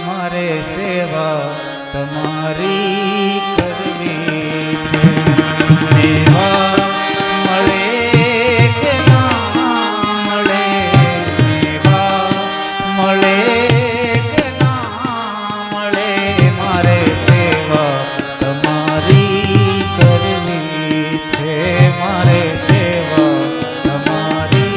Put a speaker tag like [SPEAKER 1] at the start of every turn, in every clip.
[SPEAKER 1] મારે સેવા તમારી કરવી છે. એવા મળે કે ના મળે, એવા મળે કે ના મળે, મારે સેવા તમારી કરવી છે. મારે સેવા તમારી.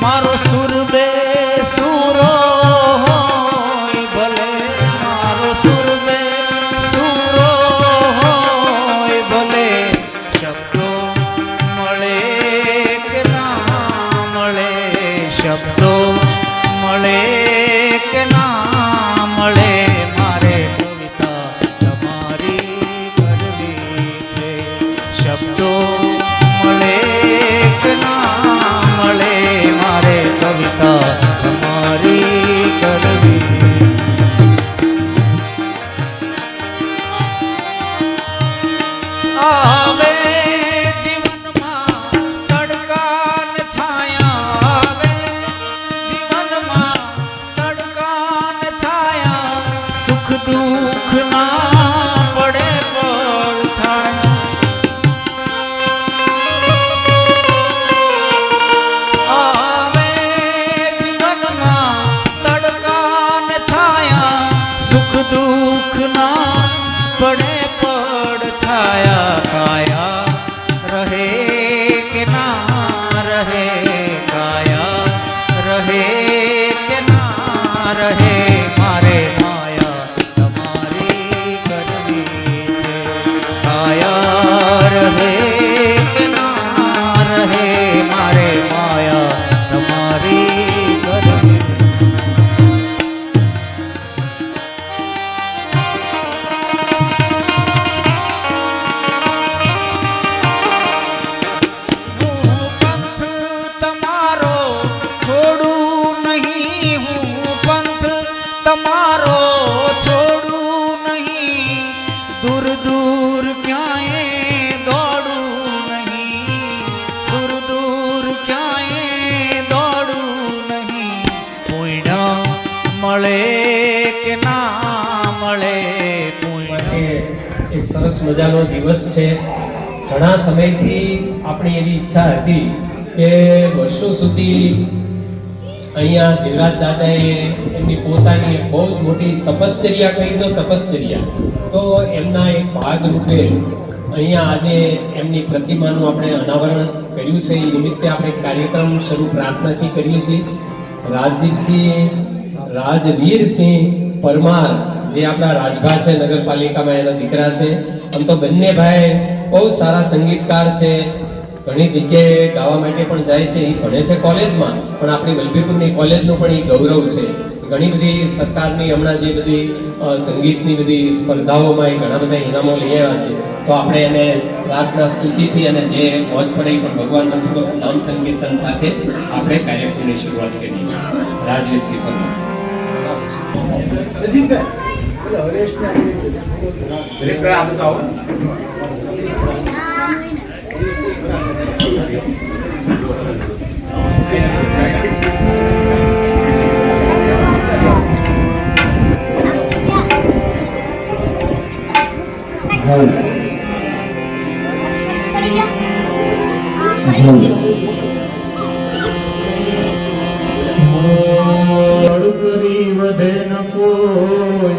[SPEAKER 1] મારો સુર બે સુરો હોય ભલે, મારો સુર બે સુરો હોય ભલે, શબ્દો મળે કે ના મળે, શબ્દો મળે કે ના મળે, મારે કવિતા તમારી કરવી છે. શબ્દો મળે કે ના મળે, મારે કવિતા તમારી કરવી. આવે જીવનમાં તડકા ને છાયા, આવે જીવનમાં તડકા ને છાયા, સુખ દુઃખ ના પડે પડછાયા. આવે જીવનમાં તડકા ને છાયા, સુખ દુઃખ ના પડે પડછાયા. કાયા રહે કે ના રહે, કાયા રહે કે ના રહે, મારે માયા તમારી કરવી છે. કાયા રહે કે ના રહે, મારે માયા તમારી કરવી. હું પંથ તમારો છોડું નહીં, હું પંથ તમારો છોડું નહીં, દૂર દૂર ક્યાંય દોડું નહીં, દૂર દૂર ક્યાંય દોડું નહીં. પુણ્ય મળે કે ના મળે, પુણ્ય.
[SPEAKER 2] એક સરસ મજાનો દિવસ છે. ઘણા સમયથી આપણી એવી ઈચ્છા હતી કે વર્ષો સુધી અહીંયા જીવરાજ દાદાએ એમની પોતાની બહુ જ મોટી તપશ્ચર્યા કરી, તો તપશ્ચર્યા તો એમના એક ભાગ રૂપે અહીંયા આજે એમની પ્રતિમાનું આપણે અનાવરણ કર્યું છે. એ નિમિત્તે આપણે કાર્યક્રમ શરૂ પ્રાર્થનાથી કરીએ છીએ. રાજવીરસિંહ પરમાર જે આપણા રાજભા છે, નગરપાલિકામાં એના દીકરા છે. આમ તો બંને ભાઈ બહુ સારા સંગીતકાર છે, ઘણી જગ્યાએ ગાવા માટે પણ જાય છે. એ ભણે છે કોલેજમાં, પણ આપણી વલભીપુરની કોલેજનું પણ એ ગૌરવ છે. ઘણી બધી સરકારની હમણાં જે બધી સંગીતની બધી સ્પર્ધાઓમાં એ ઘણા બધા ઇનામો લઈ આવ્યા છે. તો આપણે એને પ્રાર્થના સ્તુતિથી અને જે મોજ પડે પણ ભગવાનના પૂર્વક નામ સંકીર્તન સાથે આપણે કાર્યક્રમની શરૂઆત કરીએ. રાજવીરસિંહ પરમાર. હરેશભાઈ આપ જાઓ.
[SPEAKER 1] બળ કરી વધે ન કોઈ,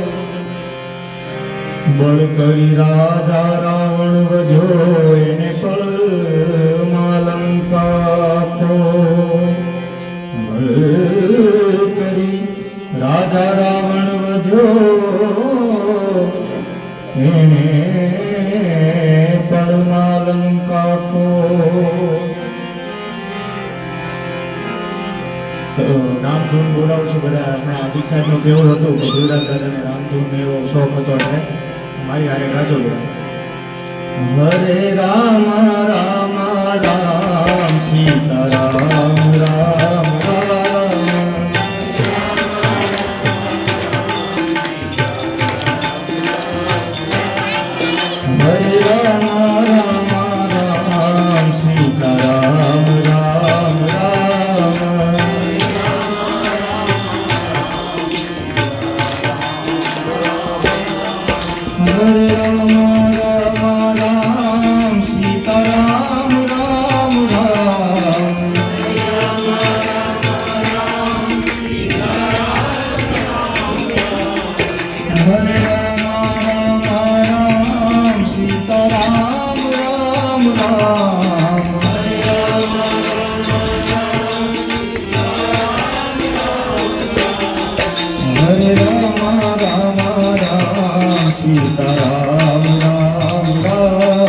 [SPEAKER 3] બળ કરી રાજા રાવણ વધ્યો એને પળમાં લંકાખો. બળ કરી રાજા રાવણ વધ્યો એને પળમાં લંકાખો. તો રામધૂન બોલાવશું બધા. હમણાં આજી સાહેબનો કેવું હતું કે ગુજરાત દાદાને રામધૂન એવો શોખ હતો એટલે મારી હારે ગાજો બધા. હરે રામ રામ રામ સીતા રામ રામ રામ. હરે રામ રામ રામ સીતા રામ રામ રામ. હરે રામ રામ રામ સીતા રામ રામ રામ. હરે રામ રામ સીતા રામ રામ રામ. હરે રામ રામ રામ સીતા રામ રામ રામ. હરે રામ રામ રામ સીતા રામ રામ રામ.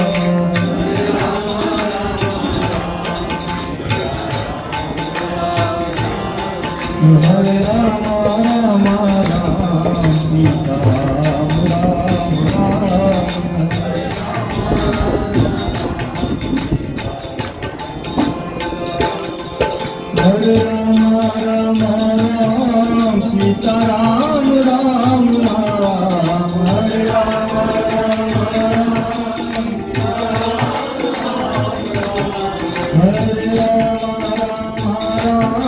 [SPEAKER 3] હરે રામ રામ રામ સીતા રામ રામ રામ. હરે રામ રામ હરે રામ રામ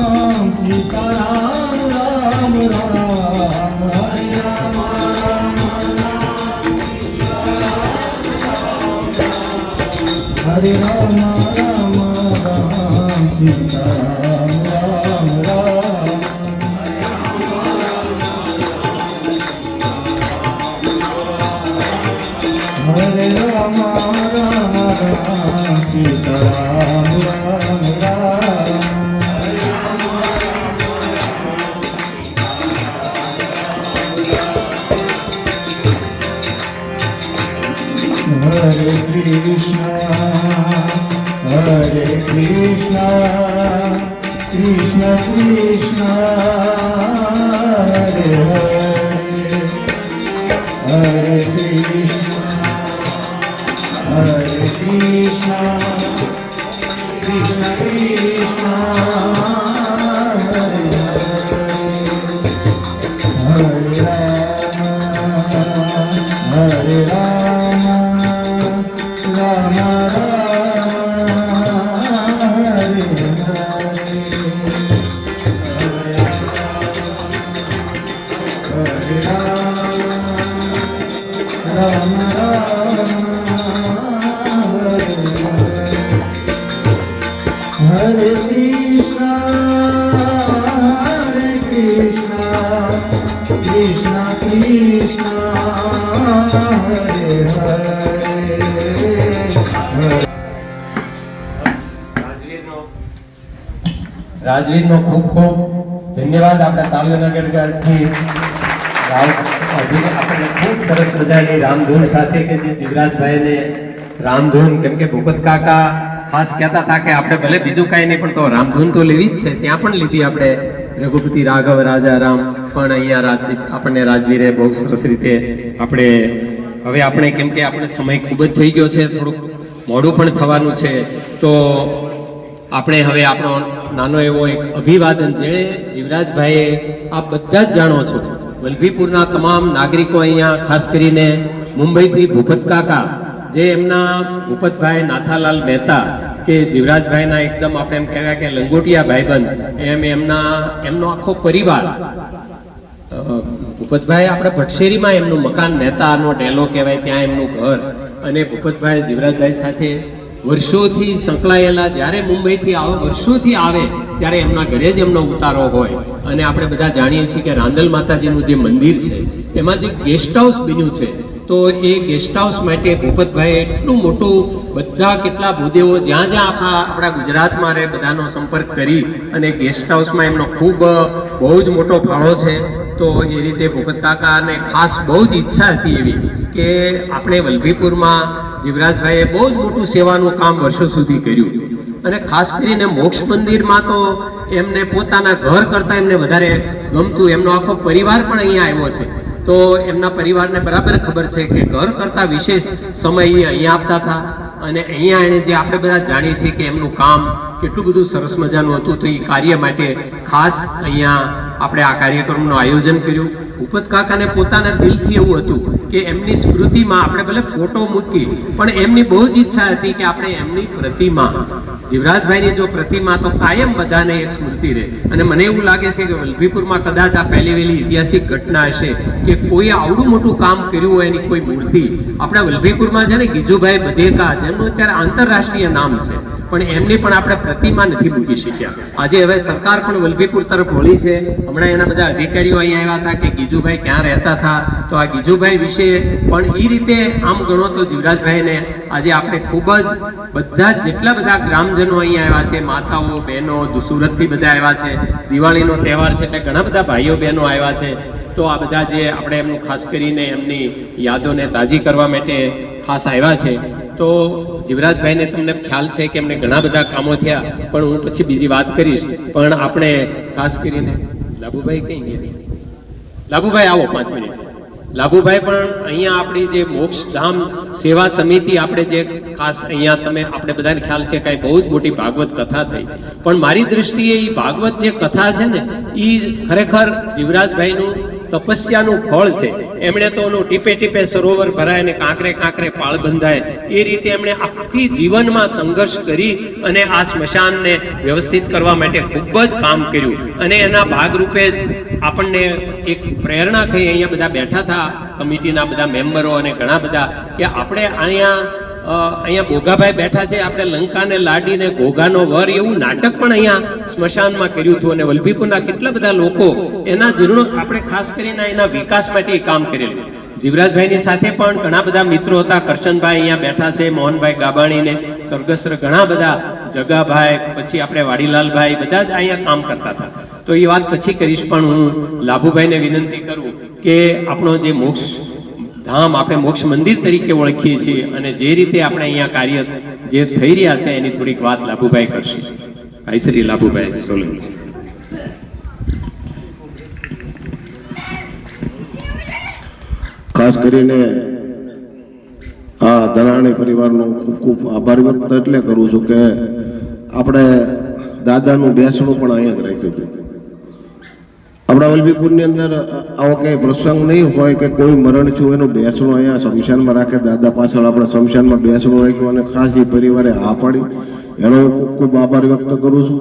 [SPEAKER 3] સીતા રામ રામ રામ. હરે રામ હરે રામ રામ રામ સીતા રામ રામ રામ. હરે Ram Ram Ram Sita Ram Ram Ram. Hare Krishna, Hare Krishna, Krishna Krishna, Hare Hare, Hare Krishna, Hare Krishna, Krishna Krishna, Hare Hare, Hare Rama, Hare Rama. Rama Rama Hare Hare. Hare Rama Rama Hare Krishna, Hare Krishna, Krishna Krishna, Hare Hare.
[SPEAKER 2] રાજવીરનો ખૂબ ખૂબ ધન્યવાદ. આપણે તાળીઓના ગણગણથી આપણને ખૂબ સરસ મજાની રામધૂન સાથે કે જે જીવરાજભાઈને રામધૂન, કેમ કે ભૂપત કાકા ખાસ કહેતા હતા કે આપણે ભલે બીજું કાંઈ નહીં પણ તો રામધૂન તો લેવી જ છે. ત્યાં પણ લીધી આપણે રઘુપતિ રાઘવ રાજા રામ, પણ અહીંયા આપણને રાજવીરે બહુ સરસ રીતે હવે આપણે કેમ કે આપણે સમય ખૂબ જ થઈ ગયો છે, થોડુંક મોડું પણ થવાનું છે, તો આપણે હવે આપણો નાનો એવો એક અભિવાદન, જે જીવરાજભાઈએ આપ બધા જ જાણો છો, વલભીપુરના તમામ નાગરિકો અહીંયા ખાસ કરીને મુંબઈથી ભૂપત કાકા, જે એમના ભૂપતભાઈ નાથાલાલ મહેતા કે જીવરાજભાઈના એકદમ આપણે એમ કહેવાય કે લંગોટિયા ભાઈબંધ, એમનો આખો પરિવાર. ભૂપતભાઈ આપણે ભટશેરીમાં એમનું મકાન, મહેતાનો ડેલો કહેવાય, ત્યાં એમનું ઘર, અને ભૂપતભાઈ જીવરાજભાઈ સાથે વર્ષોથી સંકળાયેલા, જ્યારે મુંબઈથી વર્ષોથી આવે ત્યારે એમના ઘરે જ એમનો ઉતારો હોય. અને આપણે બધા જાણીએ છીએ કે રાંદલ માતાજીનું જે મંદિર છે એમાં જે ગેસ્ટ હાઉસ બન્યું છે તો એ ગેસ્ટ હાઉસ માટે ભૂપતભાઈએ એટલું મોટું બધા કેટલા ભૂદેવો જ્યાં જ્યાં આખા આપણા ગુજરાતમાં રહે બધાનો સંપર્ક કરી અને ગેસ્ટ હાઉસમાં એમનો ખૂબ બહુ જ મોટો ફાળો છે. તો એ રીતે ભૂપત કાકાને ખાસ બહુ જ ઈચ્છા હતી એવી કે આપણે વલભીપુરમાં જીવરાજભાઈએ બહુ જ મોટું સેવાનું કામ વર્ષો સુધી કર્યું અને ખાસ કરીને મોક્ષ મંદિરમાં તો એમને પોતાના ઘર કરતાં એમને વધારે ગમતું. એમનો આખો પરિવાર પણ અહીંયા આવ્યો છે તો એમના પરિવારને બરાબર ખબર છે કે ઘર કરતાં વિશેષ સમય અહીંયા આપતા હતા અને અહીંયા એને જે આપણે બધા જાણીએ છીએ કે એમનું કામ કેટલું બધું સરસ મજાનું હતું. તો એ કાર્ય માટે ખાસ અહીંયા આપણે આ કાર્યક્રમનું આયોજન કર્યું. ભૂપત કાકાને પોતાના દિલથી એવું હતું કે એમની સ્મૃતિમાં આપણે ભલે ફોટો મૂકી પણ એમની બહુ જ ઈચ્છા હતી કે આપણે એમની પ્રતિમા જીવરાજભાઈની જો પ્રતિમા તો કાયમ બધાને એક સ્મૃતિ રહે. અને મને એવું લાગે છે કે વલભીપુરમાં કદાચ આ પહેલી વહેલી ઐતિહાસિક ઘટના હશે કે કોઈ આવડું મોટું કામ કર્યું હોય એની કોઈ મૂર્તિ આપણા વલભીપુરમાં છે ને ગીજુભાઈ બધેકા જેમનું અત્યારે આંતરરાષ્ટ્રીય નામ છે પણ એમની પણ આપણે પ્રતિમા નથી મૂકી શક્યા. આજે હવે સરકાર પણ વલભીપુર તરફ વળી છે. હમણાં એના બધા અધિકારીઓ અહીંયા આવ્યા હતા કે ગીજુભાઈ ક્યાં રહેતા હતા તો આ ગીજુભાઈ વિશે પણ એ રીતે આમ ગણો તો જીવરાજભાઈને આજે આપણે ખૂબ જ બધા જેટલા બધા ગ્રામજનો અહીંયા આવ્યા છે, માતાઓ બહેનો સુરતથી બધા આવ્યા છે, દિવાળીનો તહેવાર છે એટલે ઘણા બધા ભાઈઓ બહેનો આવ્યા છે. તો આ બધા જે આપણે એમનું ખાસ કરીને એમની યાદોને તાજી કરવા માટે ખાસ આવ્યા છે. તો જીવરાજભાઈને તમને ખ્યાલ છે કે એમને ઘણા બધા કામો થયા પણ હું પછી બીજી વાત કરીશ. પણ આપણે ખાસ કરીને લાભુભાઈ કઈ ગયા? લાભુભાઈ આવો 5 મિનિટ. લાભુભાઈ પણ અહીંયા આપણી જે મોક્ષધામ સેવા સમિતિ આપણે જે ખાસ અહીંયા તમે આપણે બધાને ખ્યાલ છે કે બહુ જ મોટી ભાગવત કથા થઈ પણ મારી દ્રષ્ટિએ એ ભાગવત જે કથા છે ને એ ખરેખર જીવરાજભાઈનું તપસ્યાનું ફળ છે. એમણે તો ઓલું ટીપે ટીપે સરોવર ભરાય ને કાંકરે કાંકરે પાળ બંધાય એ રીતે એમણે આખી જીવનમાં સંઘર્ષ કરી અને આ સ્મશાનને વ્યવસ્થિત કરવા માટે ખૂબ જ કામ કર્યું અને એના ભાગરૂપે આપણને એક પ્રેરણા થઈ. અહીંયા બધા બેઠા હતા કમિટીના બધા મેમ્બરો અને ઘણા બધા કે આપણે અહીંયા ગોગાભાઈ બેઠા છે, આપણે લંકાને લાડીને ઘોઘાનો વર એવું નાટક પણ અહીંયા સ્મશાનમાં કર્યું હતું અને વલભીપુરના કેટલા બધા લોકો એના જીર્ણો આપણે ખાસ કરીને એના વિકાસ માટે કામ કરેલું. જીવરાજભાઈની સાથે પણ ઘણા બધા મિત્રો હતા. કરશનભાઈ અહીંયા બેઠા છે, મોહનભાઈ ગાબાણીને સ્વર્ગસ્થ ઘણા બધા, જગાભાઈ, પછી આપણે વાડીલાલભાઈ બધા જ અહીંયા કામ કરતા હતા. તો એ વાત પછી કરીશ પણ હું લાભુભાઈને વિનંતી કરું કે આપણો જે મોક્ષ ધામ આપણે મોક્ષ મંદિર તરીકે ઓળખીએ છીએ અને જે રીતે આપણે અહીંયા કાર્ય જે થઈ રહ્યા છે એની થોડીક વાત લાભુભાઈ કરશે. ભાઈ શ્રી લાભુભાઈ સોલંકી.
[SPEAKER 4] ખાસ કરીને આ ધનાણી પરિવારનો ખૂબ ખૂબ આભાર વ્યક્ત એટલે કરું છું કે આપણે દાદાનું બેસણું પણ અહીંયા જ રાખ્યું હતું. આપણા વલભીપુરની અંદર આવો કંઈ પ્રસંગ નહીં હોય કે કોઈ મરણ થયું એનું બેસણું અહીંયા શમશાનમાં રાખે. દાદા પાછળ આપણે શમશાનમાં બેસણું રાખ્યું અને ખાસ એ પરિવારે હા પાડી એનો ખૂબ ખૂબ આભાર વ્યક્ત કરું છું.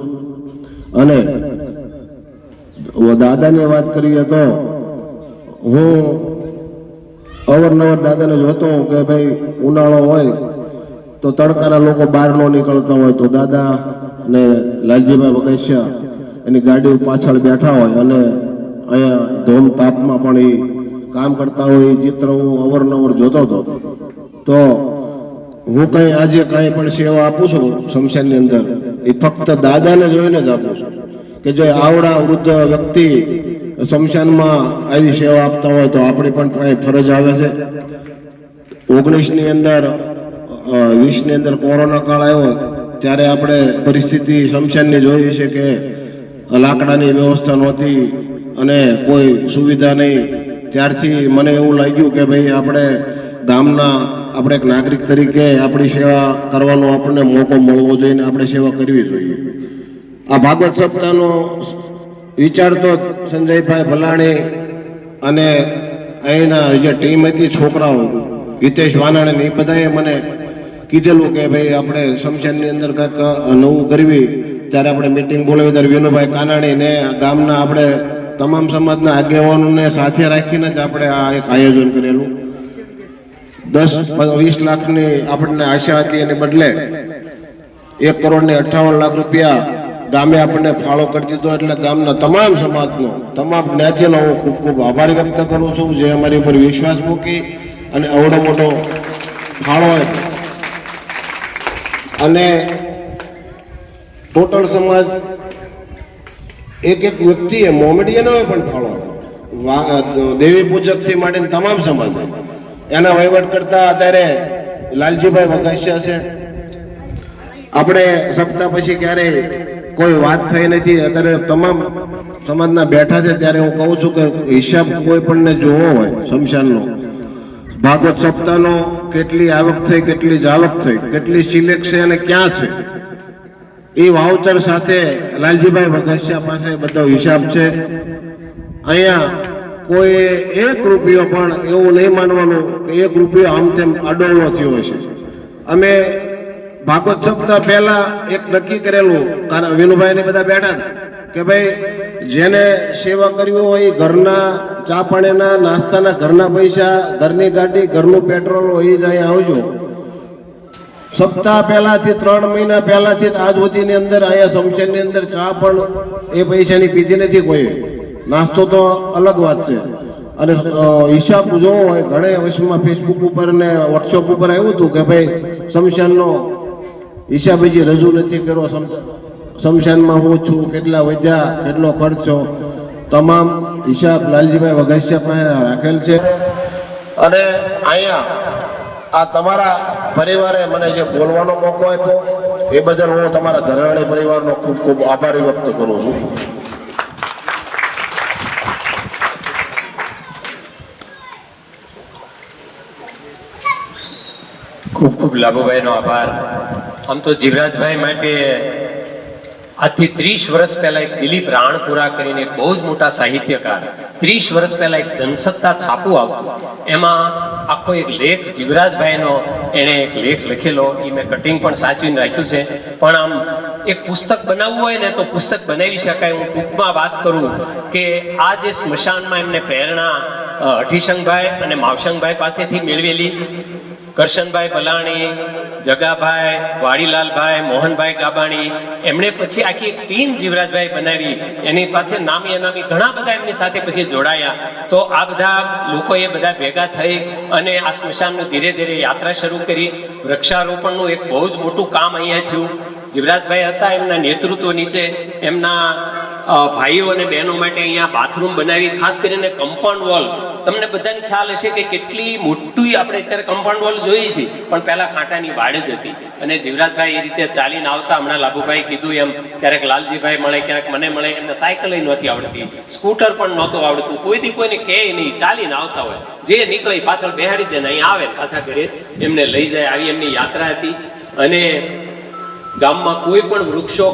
[SPEAKER 4] અને દાદાની વાત કરીએ તો હું અવારનવાર દાદાને જોતો હું કે ભાઈ ઉનાળો હોય તો તડકાના લોકો બહાર ન નીકળતા હોય તો દાદા ને લાલજીભાઈ વગેસિયા એની ગાડી પાછળ બેઠા હોય અને અહીંયા ધોમ તાપમાં પણ એ કામ કરતા હોય એ ચિત્ર હું અવારનવાર જોતો હતો. તો હું કંઈ આજે કાંઈ પણ સેવા આપું છું શમશાનની અંદર એ ફક્ત દાદાને જોઈને જ આપું છું કે જો આવડા વૃદ્ધ વ્યક્તિ શમશાનમાં આવી સેવા આપતા હોય તો આપણી પણ કાંઈ ફરજ આવે છે. 19ની અંદર 20ની અંદર કોરોના કાળ આવ્યો ત્યારે આપણે પરિસ્થિતિ શમશાનની જોઈ છે કે લાકડાની વ્યવસ્થા નહોતી અને કોઈ સુવિધા નહીં. ત્યારથી મને એવું લાગ્યું કે ભાઈ આપણે ગામના આપણે એક નાગરિક તરીકે આપણી સેવા કરવાનો આપણને મોકો મળવો જોઈએ ને આપણે સેવા કરવી જોઈએ. આ ભાગવત સપ્તાહનો વિચાર તો સંજયભાઈ ભલાણી અને અહીંના જે ટીમ હતી છોકરાઓ હિતેશ વાનાણી એ બધાએ મને કીધેલું કે ભાઈ આપણે શમશાનની અંદર કંઈક નવું કરવી. ત્યારે આપણે મિટિંગ બોલાવી ત્યારે વિનુભાઈ કાનાણીને ગામના આપણે તમામ સમાજના આગેવાનોને સાથે રાખીને જ આપણે આ એક આયોજન કરેલું. 10-20 લાખની આપણને આશા હતી એને બદલે 1,58,00,000 રૂપિયા ગામે આપણને ફાળો કરી દીધો. એટલે ગામના તમામ સમાજનો તમામ જ્ઞાતિનો હું ખૂબ ખૂબ આભાર વ્યક્ત કરું છું જે અમારી ઉપર વિશ્વાસ મૂકી અને અવડો મોટો ફાળો આપ્યો અને ટોટલ સમાજ એક વ્યક્તિએ મોમેડિયન હોય પણ ફાળો આપ્યો. દેવી પૂજકથી માંડીને તમામ સમાજ એના વહીવટ કરતા અત્યારે લાલજીભાઈ વઘાસિયા છે. આપણે સપ્તાહ પછી ક્યારેય કોઈ વાત થઈ નથી. અત્યારે તમામ સમાજના બેઠા છે ત્યારે હું કહું છું કે હિસાબ કોઈ પણને જોવો હોય શમશાનનો, ભાગવત સપ્તાહનો કેટલી આવક થઈ, કેટલી જાવક થઈ, કેટલી સિલેક્ટ છે અને ક્યાં છે, એ વાઉચર સાથે લાલજીભાઈ વઘાસિયા પાસે બધો હિસાબ છે. અહીંયા કોઈ 1 રૂપિયો પણ એવું નહીં માનવાનું કે 1 રૂપિયો આમ તેમ અડોળો થયો હશે. અમે ભાગવત સપ્તાહ પહેલા એક નક્કી કરેલું, કારણ વિનુભાઈ ને બધા બેઠા હતા કે ભાઈ જેને સેવા કરવી હોય ઘરના ચા પાણીના નાસ્તાના ઘરના પૈસા, ઘરની ગાડી, ઘરનું પેટ્રોલ હોય જ અહીંયા આવજો. સપ્તાહ પહેલાથી 3 મહિના પહેલાથી આજ સુધીની અંદર અહીંયા શમશાનની અંદર ચા પણ એ પૈસાની પીધી નથી કોઈ. નાસ્તો તો અલગ વાત છે. અને હિસાબ જોવો હોય ઘણા વર્ષમાં ફેસબુક ઉપર ને વોટ્સઅપ ઉપર આવ્યું હતું કે ભાઈ શમશાનનો હિસાબ હજી રજૂ નથી કર્યો, શમશાનમાં હું છું, કેટલા વધ્યા, કેટલો ખર્ચો, તમામ હિસાબ લાલજીભાઈ વઘાસિયા પાસે રાખેલ છે. અને અહીંયા આ તમારા પરિવારે મને જે બોલવાનો મોકો આપ્યો એ બદલ હું તમારા ધરાણી પરિવારનો ખૂબ ખૂબ આભારી વ્યક્ત કરું છું.
[SPEAKER 2] ખૂબ ખૂબ લાભુભાઈનો આભાર. આમ તો જીવરાજભાઈ માટે આજથી 30 વર્ષ પહેલા એક દિલીપ રાણપુરા કરીને એક બહુ જ મોટા સાહિત્યકાર, 30 વર્ષ પહેલા એક જનસત્તા છાપું આવતું, એમાં આખો એક લેખ જીવરાજભાઈનો એણે એક લેખ લખેલો, એ મેં કટિંગ પણ સાચવીને રાખ્યું છે. પણ આમ એક પુસ્તક બનાવવું હોય ને તો પુસ્તક બનાવી શકાય. હું ટૂંકમાં વાત કરું કે આ જે સ્મશાનમાં એમને પ્રેરણા હઠીશંકભાઈ અને માવશંકભાઈ પાસેથી મેળવેલી. કરશનભાઈ ભલાણી, જગાભાઈ, વાડીલાલભાઈ, મોહનભાઈ ગાબાણી, એમણે પછી આખી એક ટીમ જીવરાજભાઈ બનાવી. એની પાસે નામી અનામી ઘણા બધા એમની સાથે પછી જોડાયા. તો આ બધા લોકોએ બધા ભેગા થઈ અને આ સ્મશાનનું ધીરે ધીરે યાત્રા શરૂ કરી. વૃક્ષારોપણનું એક બહુ જ મોટું કામ અહીંયા થયું. જીવરાજભાઈ હતા, એમના નેતૃત્વ નીચે એમના ભાઈઓ અને બહેનો માટે અહીંયા બાથરૂમ બનાવી, ખાસ કરીને કમ્પાઉન્ડ વોલ. તમને બધાને ખ્યાલ હશે કે કેટલી મોટી આપણે અત્યારે કમ્પાઉન્ડ વોલ જોઈએ છે, પણ પહેલા કાંટાની વાડ જ હતી. અને જીવરાજભાઈ એ રીતે ચાલીને આવતા, હમણાં લાભુભાઈ કીધું એમ, ક્યારેક લાલજીભાઈ મળે, ક્યારેક મને મળે. એમને સાયકલ નહોતી આવડતી, સ્કૂટર પણ નહોતું આવડતું, કોઈથી કોઈને કહે નહીં, ચાલીને આવતા હોય. જે નીકળે પાછળ બેહાડી દે ને અહીં આવે, પાછા ઘરે એમને લઈ જાય. આવી એમની યાત્રા હતી. અને ગામમાં કોઈ પણ વૃક્ષો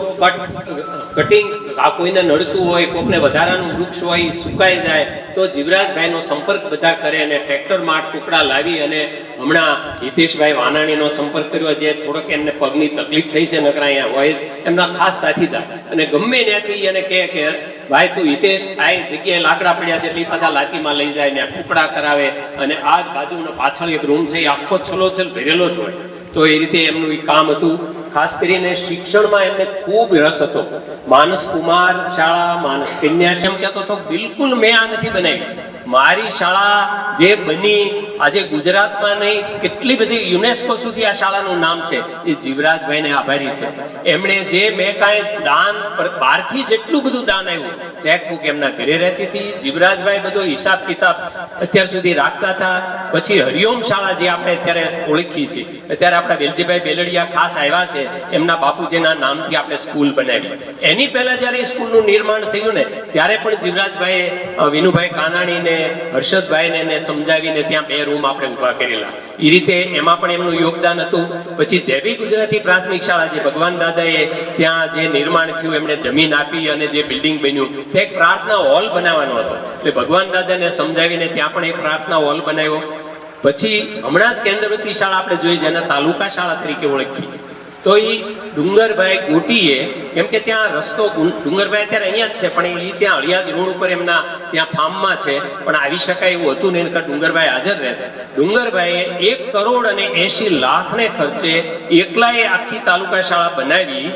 [SPEAKER 2] કટિંગ આ કોઈને નડતું હોય, કોઈને વધારાનું વૃક્ષ હોય સુકાઈ જાય તો જીવરાજભાઈનો સંપર્ક બધા કરે અને ટ્રેક્ટરમાં ટુકડા લાવી. અને હમણાં હિતેશભાઈ વાનાણીનો સંપર્ક કર્યો, જે થોડોક એમને પગની તકલીફ થઈ છે, નકરા અહીંયા હોય એમના ખાસ સાથીદાર. અને ગમે ત્યાંથી એને કહે કે ભાઈ તું હિતેશ આ જગ્યાએ લાકડા પડ્યા છે એટલે પાછા લાઠીમાં લઈ જાય ને ટુકડા કરાવે. અને આ બાજુનો પાછળ એક રૂમ છે, એ આખો છલોછલ ભરેલો જ હોય. તો એ રીતે એમનું એ કામ હતું. ખાસ કરીને શિક્ષણમાં એમને ખૂબ રસ હતો. માનસ કુમાર શાળા, માનસ કન્યા, એમ કહેતો હતો બિલકુલ મેં આ નથી બનાવી. મારી શાળા જે બની આજે ગુજરાતમાં નહીં, કેટલી બધી યુનેસ્કો સુધી આ શાળાનું નામ છે, એ જીવરાજભાઈને આભારી છે. એમણે જે મેં કાંઈ દાન બહારથી જેટલું બધું દાન આવ્યું, ચેકબુક એમના ઘરે રહેતી હતી. જીવરાજભાઈ બધો હિસાબ કિતાબ અત્યાર સુધી રાખતા હતા. પછી હરિઓમ શાળા જે આપણે અત્યારે ઓળખી છે, અત્યારે આપણા વેલજીભાઈ બેલડિયા ખાસ આવ્યા છે, એમના બાપુજીના નામથી આપણે સ્કૂલ બનાવી. એની પહેલા જ્યારે એ સ્કૂલનું નિર્માણ થયું ને ત્યારે પણ જીવરાજભાઈએ વિનુભાઈ કાનાણીને, હર્ષદભાઈને સમજાવીને ત્યાં 2 રૂમ આપણે ઊભા કરેલા. એ રીતે એમાં પણ એમનું યોગદાન હતું. પછી જેવી ગુજરાતી પ્રાથમિક શાળા જે ભગવાન દાદાએ ત્યાં જે નિર્માણ થયું, એમણે જમીન આપી અને જે બિલ્ડિંગ બન્યું, તે એક પ્રાર્થના હોલ બનાવવાનો હતો. એટલે ભગવાન દાદાને સમજાવીને ત્યાં પણ એક પ્રાર્થના હોલ બનાવ્યો. પછી હમણાં જ કેન્દ્રવતી શાળા આપણે જોઈ, જેને તાલુકા શાળા તરીકે ઓળખી. તો એ ડુંગરભાઈ ગોટીએ, કેમ કે ત્યાં રસ્તો, ડુંગરભાઈ અત્યારે અહીંયા જ છે પણ એ ત્યાં અળિયાદ રોડ ઉપર એમના ત્યાં ફાર્મમાં છે, પણ આવી શકાય એવું હતું નહીં, કે ડુંગરભાઈ હાજર રહેતા. ડુંગરભાઈએ 1 કરોડ અને 80 લાખને ખર્ચે એકલાએ આખી તાલુકા શાળા બનાવી.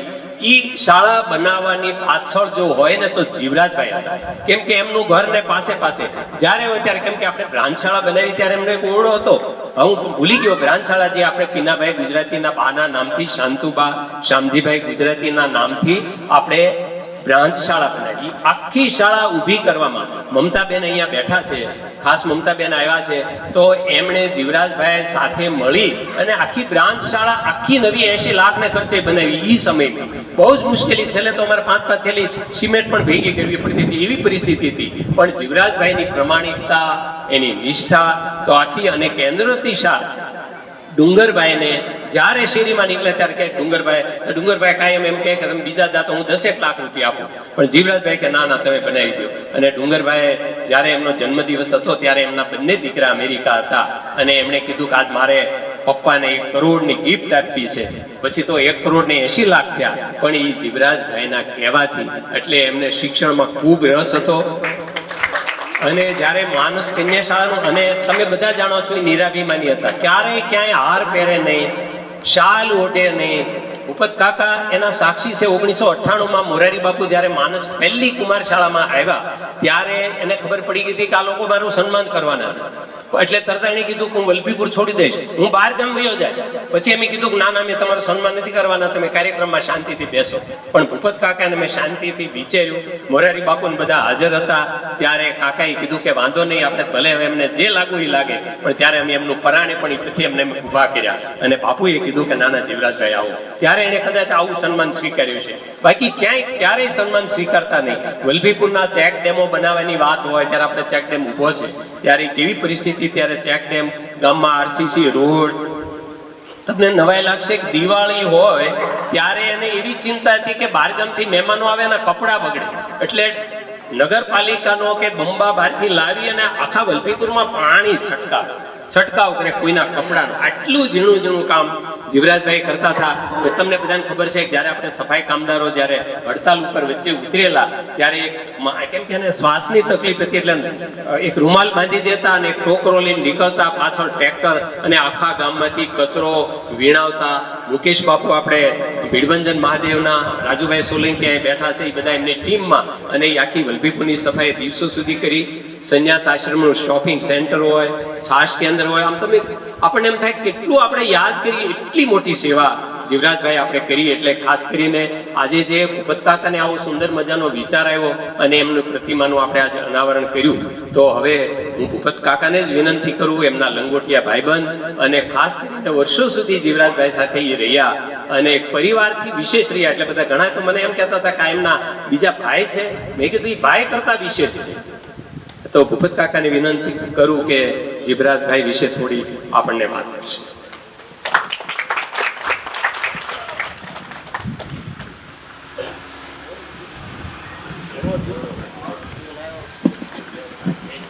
[SPEAKER 2] ઈ શાળા બનાવવાની પાછળ જો હોય ને તો જીવરાજભાઈ હતા. કેમ કે એમનું ઘર ને પાસે જ્યારે હોય ત્યારે, કેમ કે આપણે બ્રાહ્મણશાળા બનાવી ત્યારે એમને એક ઓરડો હતો. હું ભૂલી ગયો, બ્રાહ્મણશાળા જે આપણે પીનાભાઈ ગુજરાતીના બાના નામથી, શાંતુબા શામજીભાઈ ગુજરાતીના નામથી આપણે બ્રાહ્મણશાળા બનાવી. આખી શાળા ઊભી કરવામાં મમતાબેન અહીંયા બેઠા છે, ખાસ મમતાબેન આવ્યા છે, તો એમણે જીવરાજભાઈ સાથે મળી અને આખી બ્રાહ્મણશાળા આખી નવી 80 લાખને ખર્ચે બનાવી. એ સમયમાં બહુ જ મુશ્કેલી, છેલ્લે તો અમારે 5 થેલી સિમેન્ટ પણ ભેગી કરવી પડતી હતી, એવી પરિસ્થિતિ હતી. પણ જીવરાજભાઈની પ્રમાણિકતા, એની નિષ્ઠા, તો આખી અને કેન્દ્રથી શાળા ડુંગરભાઈને જ્યારે શેરીમાં નીકળે ત્યારે કે ડુંગરભાઈ કાયમ એમ કહે કે તમે બીજા દા તો હું 10 લાખ રૂપિયા આપું, પણ જીવરાજભાઈ કે ના તમે બનાવી દો. અને ડુંગરભાઈ જ્યારે એમનો જન્મદિવસ હતો ત્યારે એમના બંને દીકરા અમેરિકા હતા અને એમણે કીધું કે આજ મારે પપ્પાને 1 કરોડની ગિફ્ટ આપી છે. પછી તો 1 કરોડ ને 80 લાખ થયા, પણ એ જીવરાજભાઈના કહેવાથી, એટલે એમને શિક્ષણમાં ખૂબ રસ હતો. અને જ્યારે માનસ કન્યા શાળાનું, અને તમે બધા જાણો છો એ નિરાભિમાની હતા, ક્યારેય ક્યાંય હાર પહેરે નહીં, શાલ ઓઢે નહીં. ભૂપત કાકા એના સાક્ષી છે. 1998માં મોરારી બાપુ જ્યારે માનસ પહેલી કુમાર શાળામાં આવ્યા ત્યારે એને ખબર પડી ગઈ હતી કે આ લોકો મારું સન્માન કરવાના છે. એટલે તરત એને કીધું કે હું વલભીપુર છોડી દઈશ, હું બહાર ગામ વયો જાય. પછી એમ કીધું કે ના મેં તમારું સન્માન નથી કરવાના, તમે કાર્યક્રમમાં શાંતિથી બેસો. પણ ભૂપત કાકાને મેં શાંતિથી વિચાર્યું. મોરારી બાપુ બધા હાજર હતા ત્યારે કાકાએ કીધું કે વાંધો નહીં, આપણે ભલે હવે એમને જે લાગુ એ લાગે, પણ ત્યારે અમે એમનું પરાણે પણ પછી એમને ઊભા કર્યા. અને બાપુએ કીધું કે નાના જીવરાજભાઈ આવો, ત્યારે એને કદાચ આવું સન્માન સ્વીકાર્યું છે. બાકી ક્યારેય સન્માન સ્વીકારતા નહીં. વલભીપુરના ચેક ડેમો બનાવવાની વાત હોય ત્યારે આપણે ચેક ડેમ ઊભો છે ત્યારે કેવી પરિસ્થિતિ, ત્યારે ચેક ડેમ, ગામમાં આરસીસી રોડ. તમને નવાઈ લાગશે કે દિવાળી હોય ત્યારે એને એવી ચિંતા હતી કે બહારગામથી મહેમાનો આવે અને કપડાં બગડે, એટલે નગરપાલિકાનો કે બંબા બહારથી લાવી અને આખા વલભીપુરમાં પાણી છંટકાવ કરે કોઈના કપડાનું. આટલું ઝીણું કામ જીવરાજભાઈ કરતા હતા. તમને બધાને ખબર છે કે જ્યારે આપણે સફાઈ કામદારો જ્યારે હડતાલ ઉપર વચ્ચે ઉતરેલા ત્યારે કેમ કે એને શ્વાસની તકલીફ હતી, એટલે એક રૂમાલ બાંધી દેતા અને એક ટોકરો લઈને નીકળતા, પાછળ ટ્રેક્ટર, અને આખા ગામમાંથી કચરો વીણાવતા. મુકેશ બાપુ આપણે ભીડભંજન મહાદેવના, રાજુભાઈ સોલંકી અહીં બેઠા છે, એ બધા એમની ટીમમાં, અને એ આખી વલભીપુરની સફાઈ દિવસો સુધી કરી. સંન્યાસ આશ્રમનું શોપિંગ સેન્ટર હોય, છાશ કેન્દ્ર હોય, આમ તમે આપણને એમ થાય કેટલું આપણે યાદ કરીએ, એટલી મોટી સેવા જીવરાજભાઈ આપણે કરી. એટલે ખાસ કરીને આજે જે ભૂપત કાકાને આવો સુંદર મજાનો વિચાર આવ્યો અને એમનું પ્રતિમાનું આપણે આજે અનાવરણ કર્યું, તો હવે હું ભૂપત કાકાને જ વિનંતી કરું, એમના લંગોટિયા ભાઈબંધ, અને ખાસ કરીને વર્ષો સુધી જીવરાજભાઈ સાથે એ રહ્યા અને પરિવારથી વિશેષ રહ્યા. એટલે બધા ઘણા તો મને એમ કહેતા હતા કે એમના બીજા ભાઈ છે, મેં કીધું એ ભાઈ કરતા વિશેષ છે. તો ભૂપત કાકાને વિનંતી કરું કે જીવરાજભાઈ વિશે થોડી આપણને વાત કરશે.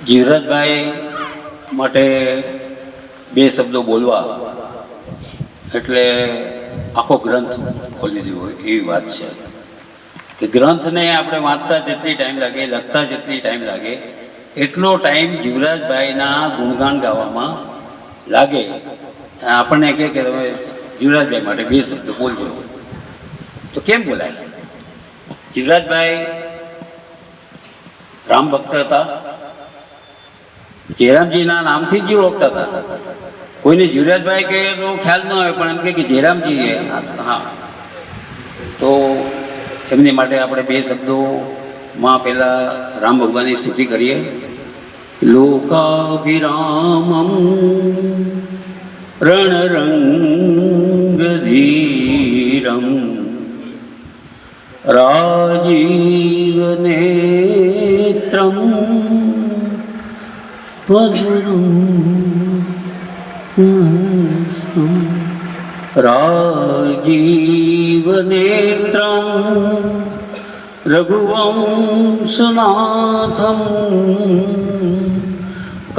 [SPEAKER 5] જીવરાજભાઈ માટે 2 શબ્દો બોલવા એટલે આખો ગ્રંથ ખોલી દેવો એવી વાત છે. કે ગ્રંથને આપણે વાંચતા જેટલી ટાઈમ લાગે, લખતા જેટલી ટાઈમ લાગે, એટલો ટાઈમ જીવરાજભાઈના ગુણગાન ગાવામાં લાગે. આપણને કહે કે તમે જીવરાજભાઈ માટે 2 શબ્દો બોલજો, તો કેમ બોલાય? જીવરાજભાઈ રામ ભક્ત હતા, જયરામજીના નામથી જ ઓળખતા હતા. કોઈને જીવરાજભાઈ કહે તો ખ્યાલ ન હોય, પણ એમ કે જયરામજી, હા. તો એમની માટે આપણે 2 શબ્દોમાં પહેલા રામ ભગવાનની સ્તુતિ કરીએ. લોકાભિરામમ રણરંગધીરમ રાજીવનેત્રમ મધુરમ રાજીવનેત્રમ રઘુવંશનાથમ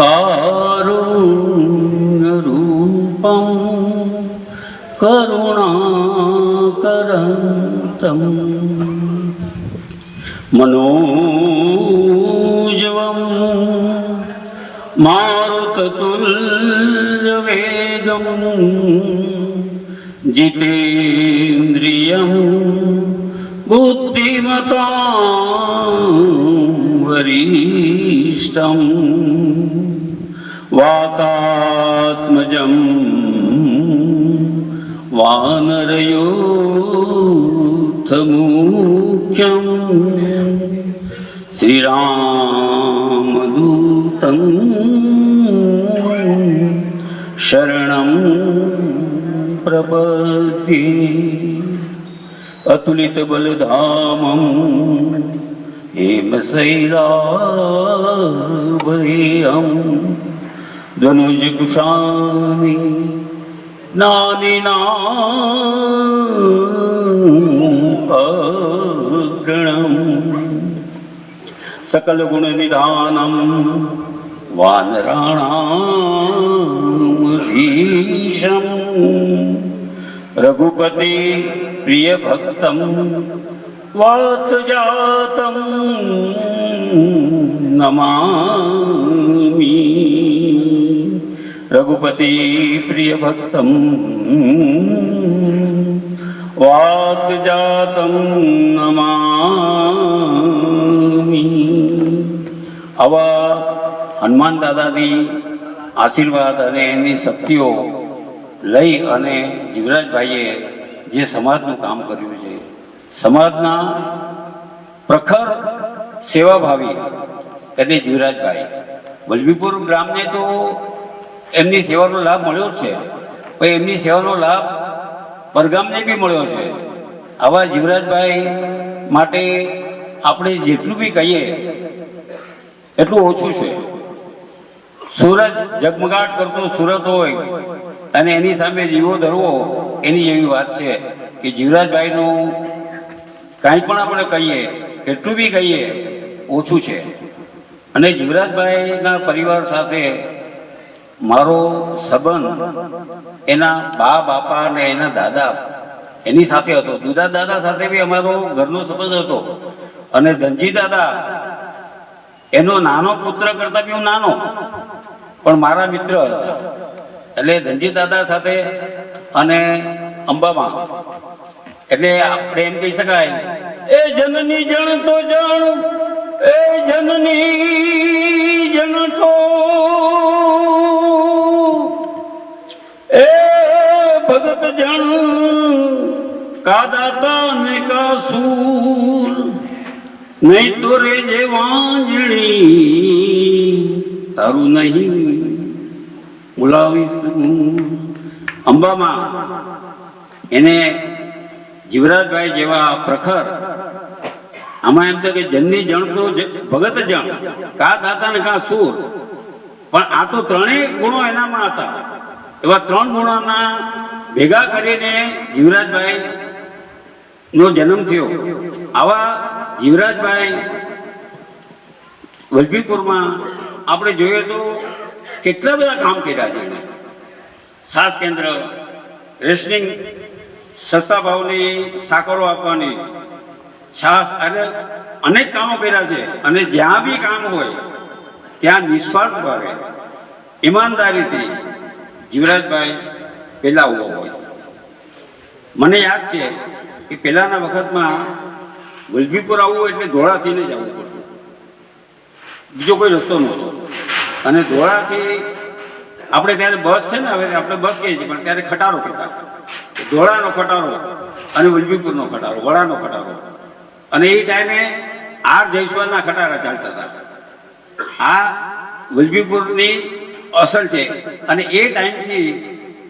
[SPEAKER 5] કારુણ્યરૂપમ કરુણાકરંતમ મનોજવમ મારુતતુલ્યવેગમ જીતેન્દ્રિયમ बुद्धिमतां वरिष्ठं वातात्मजं वानरयोद्धमुख्यं श्रीरामदूतं शरणं प्रपद्ये अतुलित बलधामं हेमशैलाभयं धनुजकुशानि नानिनाग्रणं सकलगुणनिधानं वानराणामधीशं रघुपति प्रियभक्तं वातजातं नमामि रघुपति प्रियभक्तं वातजातं नमामि। આવા હનુમાન દાદાની આશીર્વાદ અને એની શક્તિઓ લઈ અને જીવરાજભાઈએ જે સમાજનું કામ કર્યું છે, સમાજના પ્રખર સેવાભાવી એટલે જીવરાજભાઈ વલભીપુર ગ્રામને તો એમની સેવાનો લાભ મળ્યો છે, પણ એમની સેવાનો લાભ પરગામને બી મળ્યો છે. આવા જીવરાજભાઈ માટે આપણે જેટલું બી કહીએ એટલું ઓછું છે. સૂરજ ઝગમગાટ કરતો સુરત હોય અને એની સામે દીવો ધરવો એની એવી વાત છે કે જીવરાજભાઈનું કાંઈ પણ આપણે કહીએ, કેટલું બી કહીએ ઓછું છે. અને જીવરાજભાઈના પરિવાર સાથે મારો સંબંધ એના બા બાપા અને એના દાદા એની સાથે હતો. દુધા દાદા સાથે બી અમારો ઘરનો સંબંધ હતો. અને ધનજી દાદા એનો નાનો પુત્ર કરતા બી હું નાનો, પણ મારા મિત્ર એટલે ધનજી દાદા સાથે અને અંબામાં એટલે આપણે એમ કહી શકાય એ જનની જણ તો જણ, એ જનની જણ તો એ ભગત જણ કા દાતા ને કા સૂર નહીં તો રે જે વાંજણી તારું નહીં બોલાવીશ. અંબામાં એને જીવરાજભાઈ જેવા પ્રખર, આમાં એમ થાય કે જનની જણ તો ભગત જણ, કા દાતા ને કા સૂર, પણ આ તો ત્રણેય ગુણો એનામાં હતા. એવા ત્રણ ગુણોના ભેગા કરીને જીવરાજભાઈ નો જન્મ થયો. આવા જીવરાજભાઈ વલભીપુરમાં આપણે જોઈએ તો કેટલા બધા કામ કર્યા છે. છાસ કેન્દ્ર, રેશનિંગ સસ્તા ભાવની સાકરો આપવાની, છાસ અને અનેક કામો કર્યા છે. અને જ્યાં બી કામ હોય ત્યાં નિસ્વાર્થ ભાવે ઈમાનદારીથી જીવરાજભાઈ પહેલા ઉભો હોય. મને યાદ છે કે પહેલાના વખતમાં વલભીપુર આવવું એટલે ધોળાથી ને જ આવવું પડતું, બીજો કોઈ રસ્તો નહોતો. અને ધોળાથી આપણે ત્યારે બસ છે ને, હવે આપણે બસ કહીએ છીએ પણ ત્યારે ખટારો કહેતા. ધોળાનો ખટારો અને વલભીપુરનો ખટારો, વડાનો ખટારો. અને એ ટાઈમે આર જયસ્વાલના ખટારા ચાલતા હતા. આ વલભીપુરની અસલ છે. અને એ ટાઈમથી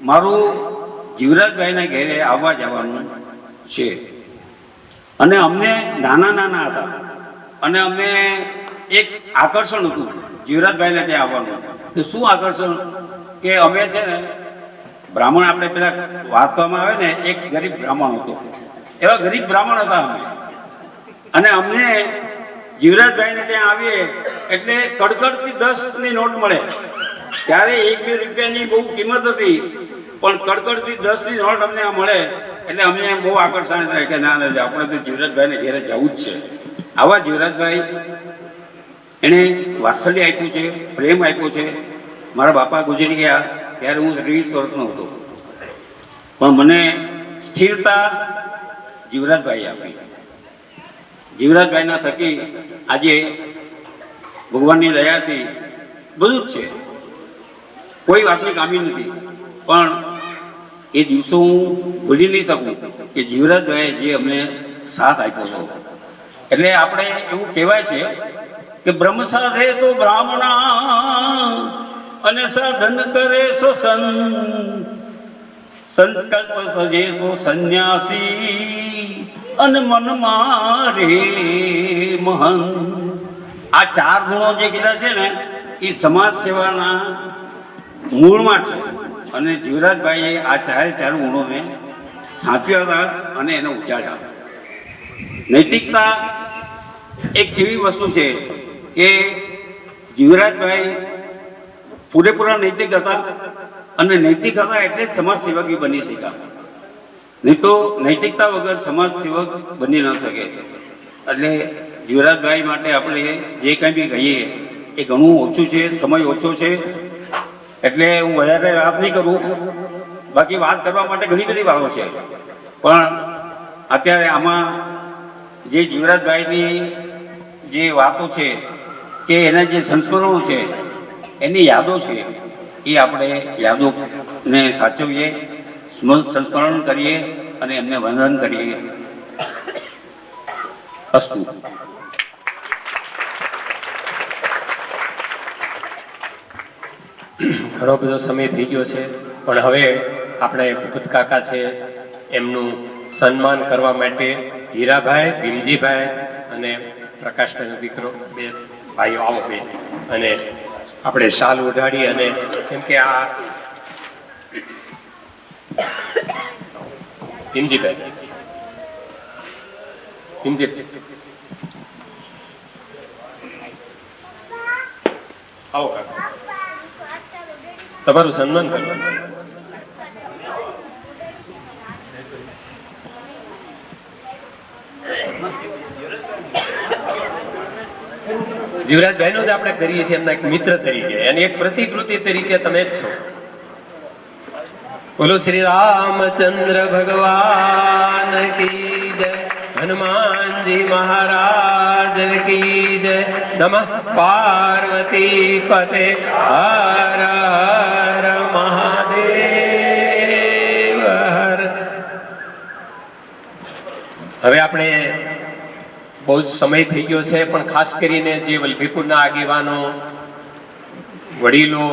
[SPEAKER 5] મારું જીવરાજભાઈના ઘેરે આવવા જવાનું છે. અને અમને નાના નાના હતા અને અમને એક આકર્ષણ હતું જીવરાજભાઈને ત્યાં આવવાનું. તો શું આકર્ષણ કે અમે છે ને બ્રાહ્મણ, આપણે પેલા વાંચવામાં આવે ને, એક ગરીબ બ્રાહ્મણ હતો, એવા ગરીબ બ્રાહ્મણ હતા અમે. અને અમને જીવરાજભાઈને ત્યાં આવીએ એટલે કડકડતી 10ની નોટ મળે. ત્યારે 1-2 રૂપિયાની બહુ કિંમત હતી, પણ કડકડતી 10ની નોટ અમને મળે એટલે અમને બહુ આકર્ષણ થાય કે ના ના આપણે તો જીવરાજભાઈને ઘેરે જવું જ છે. આવા જીવરાજભાઈ એણે વાત્સલ્ય આપ્યું છે, પ્રેમ આપ્યો છે. મારા બાપા ગુજરી ગયા ત્યારે હું 20 વર્ષનો હતો, પણ મને સ્થિરતા જીવરાજભાઈ આપી. જીવરાજભાઈના થકી આજે ભગવાનની દયાથી બધું જ છે, કોઈ વાતની કામી નથી. પણ એ દિવસો હું ભૂલી નહીં શકું કે જીવરાજભાઈએ જે અમને સાથ આપ્યો હતો. એટલે આપણે એવું કહેવાય છે કે બ્રહ્મ સાધે તો બ્રાહ્મણા અને સાધન કરે સો સંકલ્પ સજે સો સંન્યાસી અને મન મારે મહન. આ 4 ગુણો જે કીધા છે ને એ સમાજ સેવાના મૂળમાં છે. અને જીવરાજભાઈએ આ 4 ગુણોને સાચવ્યા હતા અને એને ઉજાળ્યા. નૈતિકતા એક એવી વસ્તુ છે કે જીવરાજભાઈ પૂરેપૂરા નૈતિક હતા અને નૈતિક હતા એટલે જ સમાજ સેવકી બની શક્યા. નહીં તો નૈતિકતા વગર સમાજ સેવક બની ન શકે. એટલે જીવરાજભાઈ માટે આપણે જે કંઈ બી કહીએ એ ઘણું ઓછું છે, સમય ઓછો છે, એટલે હું વધારે વાત નહીં કરું. બાકી વાત કરવા માટે ઘણી બધી વાતો છે, પણ અત્યારે આમાં જે જીવરાજભાઈની જે વાતો છે કે એના જે સંસ્મરણો છે, એની યાદો છે, એ આપણે યાદોને સાચવીએ, સંસ્મરણ કરીએ અને એમને વંદન કરીએ. અસ્તુ.
[SPEAKER 2] ઘણો બધો સમય થઈ ગયો છે, પણ હવે આપણે ભૂપત કાકા છે એમનું સન્માન કરવા માટે હીરાભાઈ, ભીમજીભાઈ અને પ્રકાશભાઈનો દીકરો, 2 ભાઈઓ આવો બે, અને આપણે શાલ ઉઢાડી અને કેમ કે આ ભીમજીભાઈ આવો કાકા, તમારું સન્માન કરવાનું. જીવરાજભાઈનો જ આપણે કરીએ છીએ એમના એક મિત્ર તરીકે, એની એક પ્રતિકૃતિ તરીકે તમે જ છો. બોલો શ્રી રામચંદ્ર ભગવાન કી જય, હનુમાનજી મહારાજ કી જય. નમઃ પાર્વતી પતે હર હર મહાદેવ હર. હવે આપણે બહુ જ સમય થઈ ગયો છે, પણ ખાસ કરીને જે વલભીપુરના આગેવાનો, વડીલો,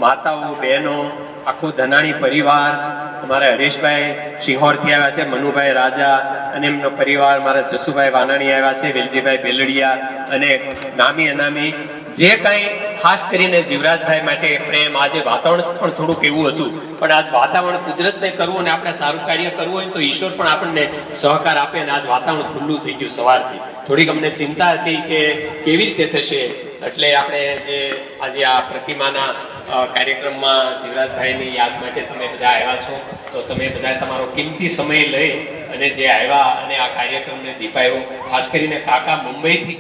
[SPEAKER 2] માતાઓ, બહેનો, આખો ધનાણી પરિવાર, અમારા હરેશભાઈ સિંહોરથી આવ્યા છે, મનુભાઈ રાજા અને એમનો પરિવાર, મારા જસુભાઈ વાનાણી આવ્યા છે, વેલજીભાઈ બેલડિયા અને નામી અનામી જે કાંઈ ખાસ કરીને જીવરાજભાઈ માટે પ્રેમ. આજે વાતાવરણ પણ થોડુંક એવું હતું, પણ આજ વાતાવરણ કુદરતને કરવું અને આપણે સારું કાર્ય કરવું હોય તો ઈશ્વર પણ આપણને સહકાર આપે. અને આજ વાતાવરણ ખુલ્લું થઈ ગયું સવારથી. થોડીક અમને ચિંતા હતી કે કેવી રીતે થશે, એટલે આપણે જે આજે આ પ્રતિમાના કાર્યક્રમમાં જીવરાજભાઈની યાદ માટે તમે બધા આવ્યા છો, તો તમે બધા તમારો કિંમતી સમય લઈ અને જે આવ્યા અને આ કાર્યક્રમને દીપાયો. ખાસ કરીને કાકા મુંબઈથી